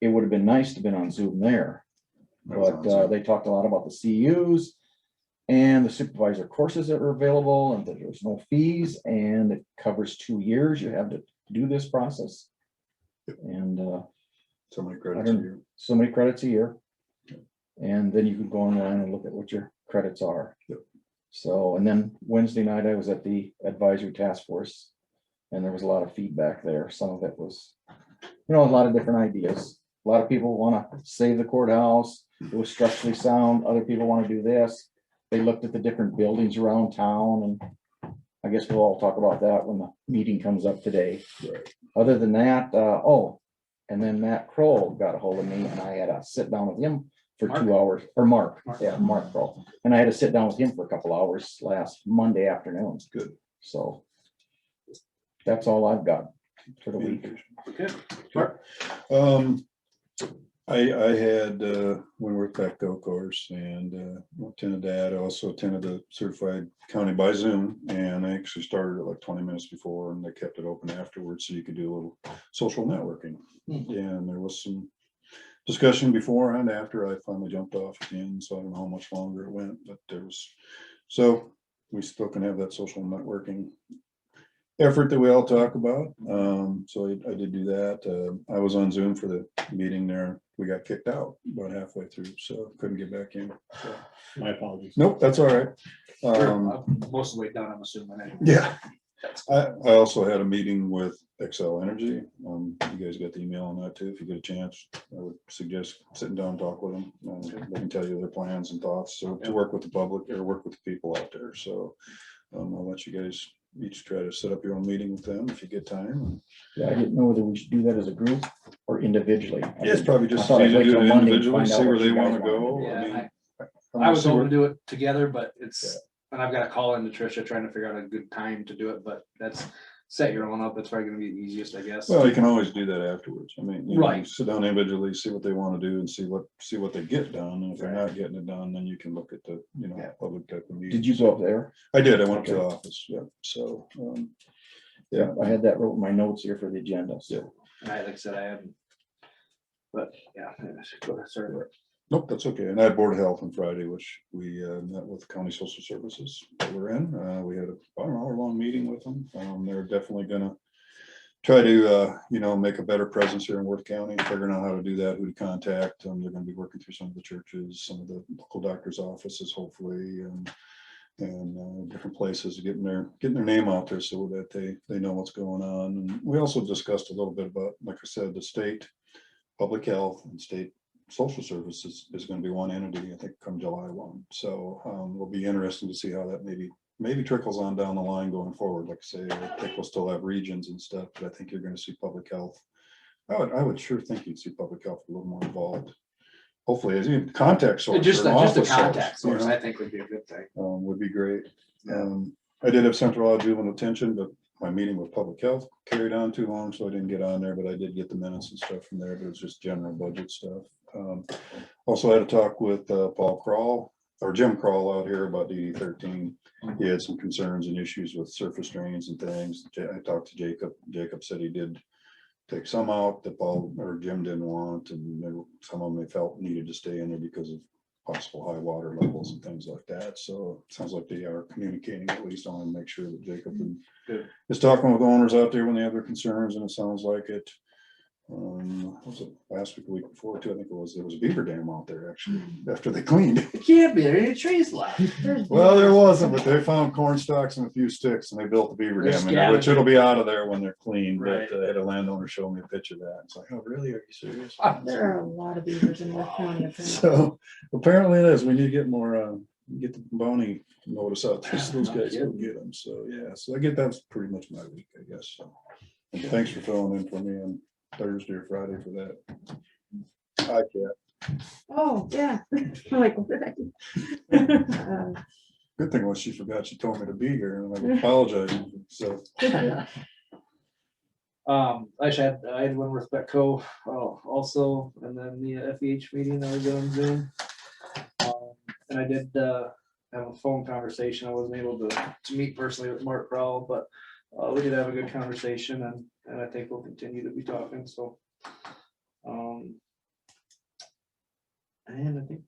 It would have been nice to have been on Zoom there, but they talked a lot about the CUs and the supervisor courses that are available, and that there's no fees, and it covers 2 years. You have to do this process. And So many I credits don't- here. so many credits a year. And then you can go online and look at what your credits are. Yep. So, and then Wednesday night, I was at the advisory task force, and there was a lot of feedback there. Some of it was, a lot of different ideas. A lot of people want to save the courthouse. It was structurally sound. Other people want to do this. They looked at the different buildings around town, and I guess we'll all talk about that when the meeting comes up today. Other than that, and then Matt Kroll got a hold of me, and I had a sit down with him for Mark? 2 hours, or Mark, Mark. yeah, Mark Kroll. And I had to sit down with him for a couple hours last Monday afternoon. Good. So that's all I've got for the week. Okay, Mark. I had, Winworth Petco course and attended that. I also attended the certified county by Zoom, and I actually started it like 20 minutes before, and they kept it open afterwards so you could do a little social networking. And there was some discussion before and after. I finally jumped off again, so I don't know how much longer it went, but so we still can have that social networking effort that we all talk about. So I did do that. I was on Zoom for the meeting there. We got kicked out about halfway through, so couldn't get back in. So, My apologies. nope, that's all right. Most of the way down, I'm assuming. anyway. Yeah. I also had a meeting with Excel Energy. You guys got the email on that too. If you get a chance, I would suggest sitting down and talk with them. They can tell you their plans and thoughts. So to work with the public or work with the people out there. So I'll let you guys each try to set up your own meeting with them if you get time. Yeah, I didn't know whether we should do that as a group or individually. Yeah, it's probably just I thought I'd easy to wait do till it Monday and individually, find out see where what they you guys want to go. Yeah, I mean, I was see hoping what- to do it together, but it's, Yeah. and I've got to call in to Tricia trying to figure out a good time to do it, but that's, set your own up, that's probably gonna be the easiest, I guess. Well, you can always do that afterwards. I mean, Right. sit down individually, see what they want to do and see what they get done. And if they're not getting it done, then you can look at the, Yeah. public type of meeting. Did you go up there? I did. I went up to the office. Yeah. So, Yeah, I had that wrote in my notes here for the agenda, so. And like I said, I haven't. But, yeah, I should go to server. nope, that's okay. And I had Board of Health on Friday, which we met with County Social Services that we're in. We had about an hour-long meeting with them. They're definitely gonna try to, make a better presence here in Worth County, figuring out how to do that, who to contact. They're gonna be working through some of the churches, some of the local doctor's offices, hopefully, and different places, getting their name out there so that they know what's going on. And we also discussed a little bit about, like I said, the state public health and state social services is going to be one entity, I think, come July 1. So it'll be interesting to see how that maybe trickles on down the line going forward. Like I say, I think we'll still have regions and stuff, but I think you're going to see public health. I would sure think you'd see public health a little more involved. Hopefully, as a contact source. Just or an a office contact you source, know, I think would be a good thing. would be great. I did have central law juvenile detention, but my meeting with public health carried on too long, so I didn't get on there, but I did get the minutes and stuff from there, but it was just general budget stuff. Also had a talk with Paul Crawl, or Jim Crawl out here about DD 13. He had some concerns and issues with surface drains and things. I talked to Jacob. Jacob said he did take some out that Paul or Jim didn't want, and some of them they felt needed to stay in there because of possible high water levels and things like that. So it sounds like they are communicating, at least. I want to make sure that Jacob Good. is talking with owners out there when they have their concerns, and it sounds like it. Was it last week, the week before too? I think there was a beaver dam out there actually after they cleaned. It can't be, there are any trees left. Well, there wasn't, but they found corn stalks and a few sticks, and they built the beaver There's dam in there, which scavenging. it'll be out of there when they're cleaned. Right. But I had a landowner show me a picture of that. It's like, oh, really? Are you serious? There are a lot of beavers in North County. apparently. So apparently it is. We need to get more, get the bounty notice out there, so those guys go get them. So, yeah, so that's pretty much my week, I guess. So, and thanks for filling in for me on Thursday or Friday for that. Hi, Kat. Oh, yeah. I'm like, what did I do? Good thing was she forgot she told me to be here, and I apologize. So, I had one with Betco also, and then the FEH meeting that was on Zoom. And I did have a phone conversation. I wasn't able to meet personally with Mark Crowell, but we did have a good conversation, and I think we'll continue to be talking, so. And I think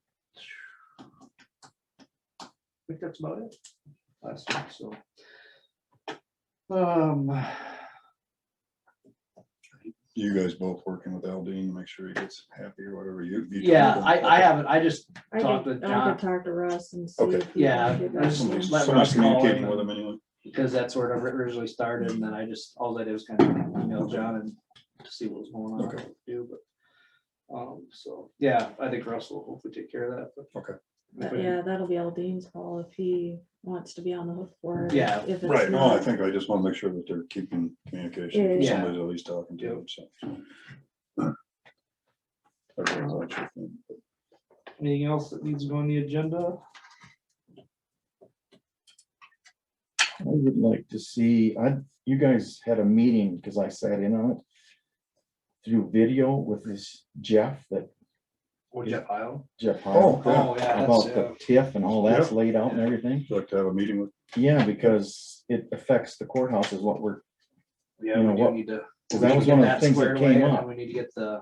that's about it last week, so. you guys both working with Aldine to make sure he gets happy or whatever you. Yeah, I haven't, I just I talked could, to I John, could talk to Russ and see. Okay. if he Yeah, can get I back just- to me. let Somebody's Russ call communicating him with and- him anyway. because that's where it originally started, and then I just, all I did was kind of email John and to see what was going on. Okay. what to do, but, so, yeah, I think Russ will hopefully take care of that, but. Okay. if we- Yeah, that'll be Aldean's call if he wants to be on the hook for it. Yeah, If it's Right, no, I not- think I just want to make sure that they're keeping communication, Yeah. Yeah. somebody's at least talking to them, so. Everything's like your thing, but Anything else that needs to go on the agenda? I would like to see, you guys had a meeting, because I sat in on it through video with this Jeff, What, Jeff Heil? Jeff. Oh, Howell, Oh, yeah, about that's, the TIF and all that's laid out and everything. I'd like to have a meeting with, Yeah, because it affects the courthouse is what we're, Yeah, You know we do what- need to. because we that need was to one get of the things that squared away, came and then up. We need to get the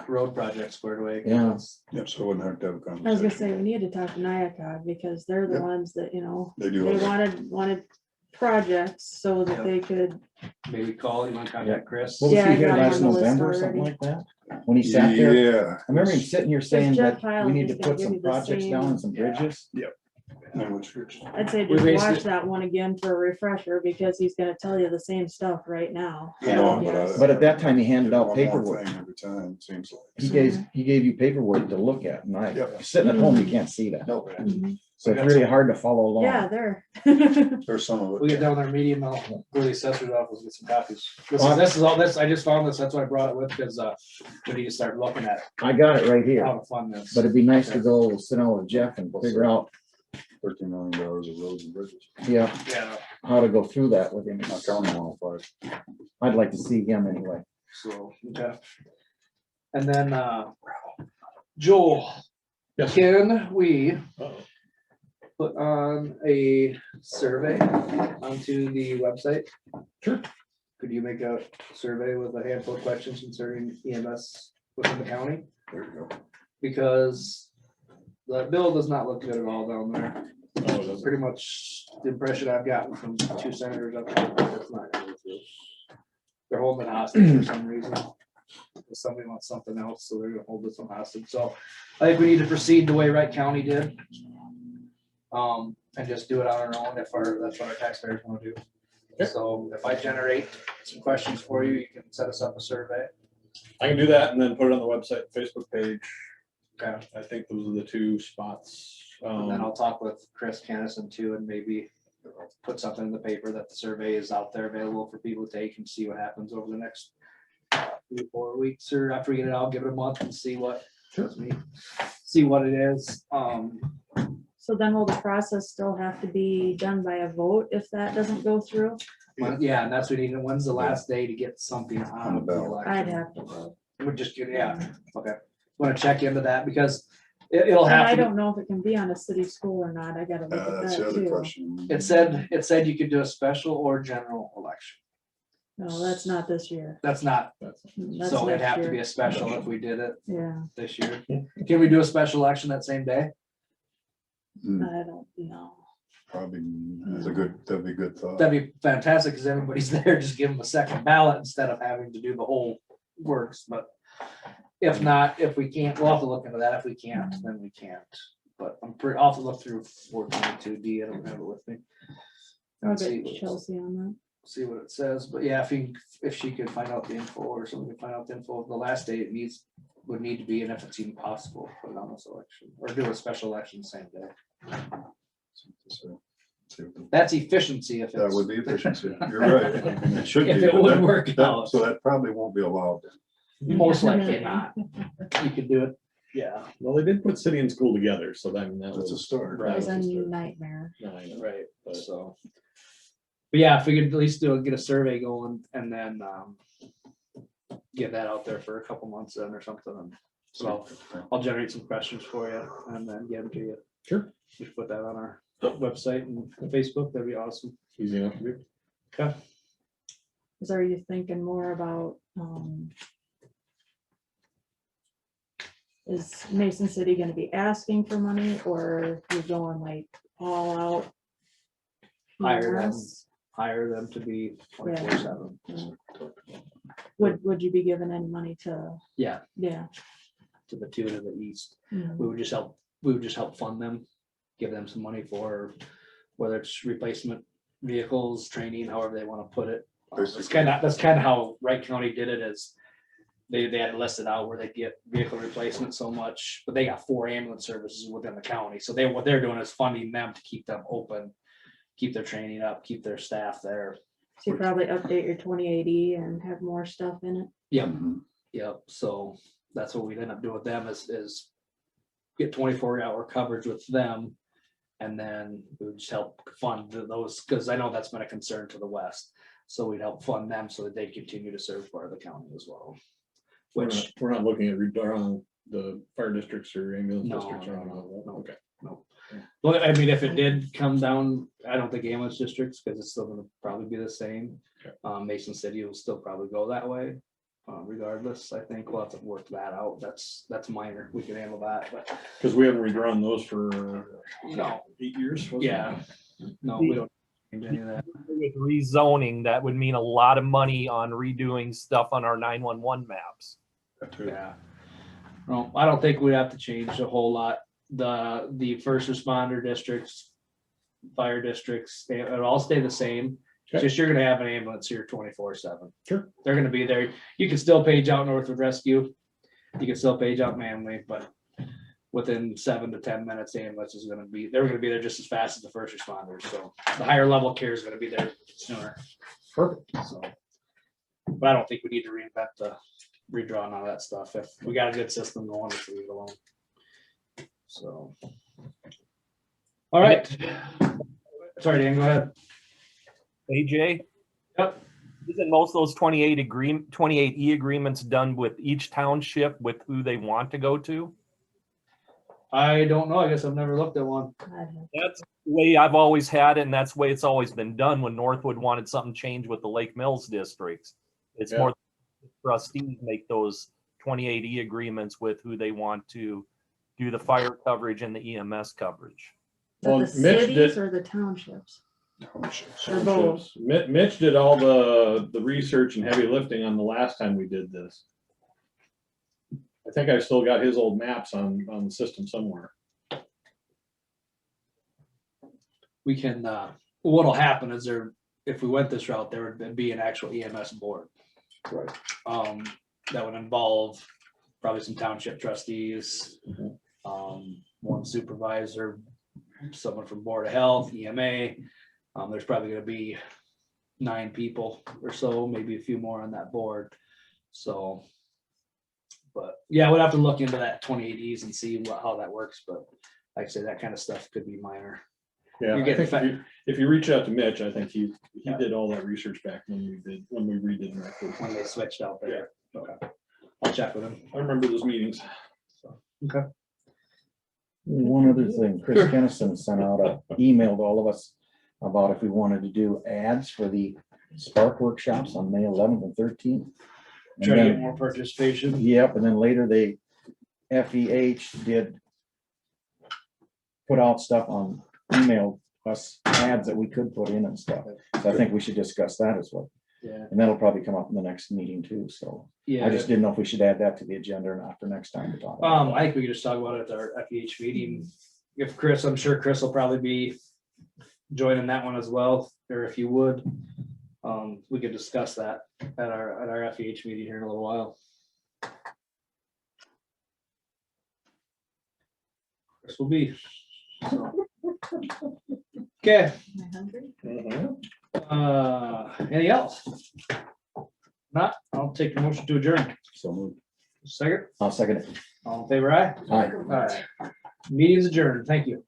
road project squared away. 'cause Yeah. it's- yeah, so I wouldn't have to have a conversation. I was gonna say, we need to talk to Nyakog because they're the Yep. ones that, They do. they have that. wanted projects so that Yep. they could, Maybe call, you want to contact Chris? What was Yeah, he I here got him last on the list November or something already. like that? When he sat there, Yeah. I remember him sitting here saying Jeff that Hiles we need was to gonna put give some me the projects down and some same- yeah. bridges. I would switch. I'd say We just watch basically- that one again for a refresher because he's gonna tell you the same stuff right now. I know, Yes. But at that time, he handed out One more paperwork. thing Every time, it seems like. He gave you paperwork to look at, and Yep. sitting at home, you can't see that. No, Mhm. So it's really hard to follow along. Yeah, there. there's some of We get it. down there medium, I'll go to the assessor's office, get some copies. Well, This is all, this, I just found this, that's why I brought it with, because, we need to start looking at I got it right here, how to fund this. but it'd be nice to go sit down with Jeff and figure out, $13 million of roads and bridges, yeah, Yeah, how to go through that with him. not counting all five. I'd like to see him anyway. so, okay. And then, Joel, Yes. can we Uh-oh. put on a survey onto the website? Sure. Could you make a survey with a handful of questions concerning EMS within the county? There you go. Because the bill does not look good at all down there. Oh, it doesn't. Pretty much the impression I've gotten from two senators up there, that's not going through. They're holding it hostage for some reason. Somebody wants something else, so they're gonna hold this one hostage. So I think we need to proceed the way Wright County did. And just do it on our own if that's what our taxpayers want to do. So if I generate some questions for you, you can set us up a survey. I can do that and then put it on the website, Facebook page. Okay. I think those are the two spots. And then I'll talk with Chris Cannison too, and maybe put something in the paper that the survey is out there available for people to take and see what happens over the next 3 or 4 weeks, or after we get it out, give it a month and see what, see what it is. So then will the process still have to be done by a vote if that doesn't go through? Well, yeah, and that's what we need. When's the last day to get something on the ballot. I'd election? have to vote. We're just kidding, yeah, okay. Want to check into that because it'll And I have to, don't know if it can be on a city school or not. I gotta look at That's the that other too. question. it said you could do a special or general election. No, that's not this year. That's not, That's so it'd next have to be year. a special if we did it Yeah, this year. Can we do a special election that same day? Hmm, I don't know. Probably, that'd be a good thought. That'd be fantastic because everybody's there. Just give them a second ballot instead of having to do the whole works, but if not, if we can't, we'll have to look into that. If we can't, then we can't. But I'll have to look through 422D. I don't have it with me. I'll And see get what- Chelsea on see what it says, but yeah, if she could find out the info or somebody could find out the info, the last day it would need to be, and if it's even possible, put it on this election, or do a special election the same day. So, see what the- That's efficiency if That it's, would be efficiency. You're right. and it should if be, it but would that- work that- out, So that probably won't be allowed. most likely not. You could do it, yeah, Well, they did put city and school together, so that That's a was. start. that. It was a Right. nightmare. right, so. But yeah, if we could at least get a survey going and then, get that out there for a couple months then or something, and so I'll generate some questions for you and then get them to you. Sure. Just put that on our website and Facebook, that'd be awesome. Easy enough to do. Okay. So are you thinking more about, is Mason City gonna be asking for money or you're going like all out? Hire them. EMS? Hire them to be 24/7. Would you be giving any money to, Yeah, yeah. to the two to the east. Mhm. We would just help fund them, give them some money for whether it's replacement vehicles, training, however they want to put it. That's kind of how Wright County did it, is they had it listed out where they get vehicle replacement so much, but they got 4 ambulance services within the county. So what they're doing is funding them to keep them open, keep their training up, keep their staff there. So you probably update your 2080 and have more stuff in it. Yep. Mhm. Yep, so that's what we'd end up doing with them is get 24-hour coverage with them. And then we would just help fund those, because I know that's been a concern to the west. So we'd help fund them so that they continue to serve part of the county as well. Which, We're not looking at redrawing the fire districts or ambulance No, districts or no, anything like that. no. Okay. well, I mean, if it did come down, I don't think ambulance districts, because it's still gonna probably be the same. Okay. Mason City will still probably go that way. Regardless, I think we'll have to work that out. That's minor. We can handle that, but Because we haven't redrawn those for no, 8 years. wasn't it? yeah, no, we don't change any of that. With rezoning, that would mean a lot of money on redoing stuff on our 911 maps. That too. Yeah. No, I don't think we have to change a whole lot. The first responder districts, fire districts, it'll all stay the same. Okay. Just you're gonna have an ambulance here 24/7. Sure. They're gonna be there. You can still page out Northwood Rescue. You can still page out Manly, but within 7 to 10 minutes, the ambulance is gonna be, they're gonna be there just as fast as the first responders. So the higher level care is gonna be there sooner. Perfect. So, but I don't think we need to reinvent redraw and all that stuff. If we got a good system going, let's leave it alone. So. All right. Sorry, Dan, go ahead. AJ? Yep. Isn't most of those 28E agreements done with each township with who they want to go to? I don't know. I guess I've never looked at one. That's the way I've always had it, and that's the way it's always been done when Northwood wanted something changed with the Lake Mills districts. It's Yeah. more trustees make those 28E agreements with who they want to do the fire coverage and the EMS coverage. Is that Well, the Mitch cities did- or the townships? Townships. Or both? Mitch did all the research and heavy lifting on the last time we did this. I think I still got his old maps on the system somewhere. We can, what'll happen is if we went this route, there would be an actual EMS board. Right. That would involve probably some township trustees, Mhm. one supervisor, someone from Board of Health, EMA. There's probably gonna be 9 people or so, maybe a few more on that board. So, but yeah, we'd have to look into that 2080s and see how that works, but like I say, that kind of stuff could be minor. Yeah, You're I getting think if you reach out to Mitch, I think he Yeah. did all that research back when we redid that. When they switched out there. Okay. I'll check with him. I remember those meetings. Okay. One other thing, Chris Kennison sent out an email to all of us about if we wanted to do ads for the Spark workshops on May 11th and 13th. And Try to get then- more participation. Yep, and then later FEH did put out stuff on email us ads that we could put in and stuff. So I think we should discuss that as well. Yeah. And that'll probably come up in the next meeting too, so Yeah. I just didn't know if we should add that to the agenda or not for next time to talk. about. I think we could just talk about it at our FEH meeting. If Chris, I'm sure Chris will probably be joining that one as well, or if you would, we could discuss that at our FEH meeting here in a little while. Chris will be. Okay, Am I hungry? anything else? Not, I'll take the motion to adjourn. So moved. Second, I'll second it. all in favor, aye? Aye. All right. Meeting's adjourned. Thank you.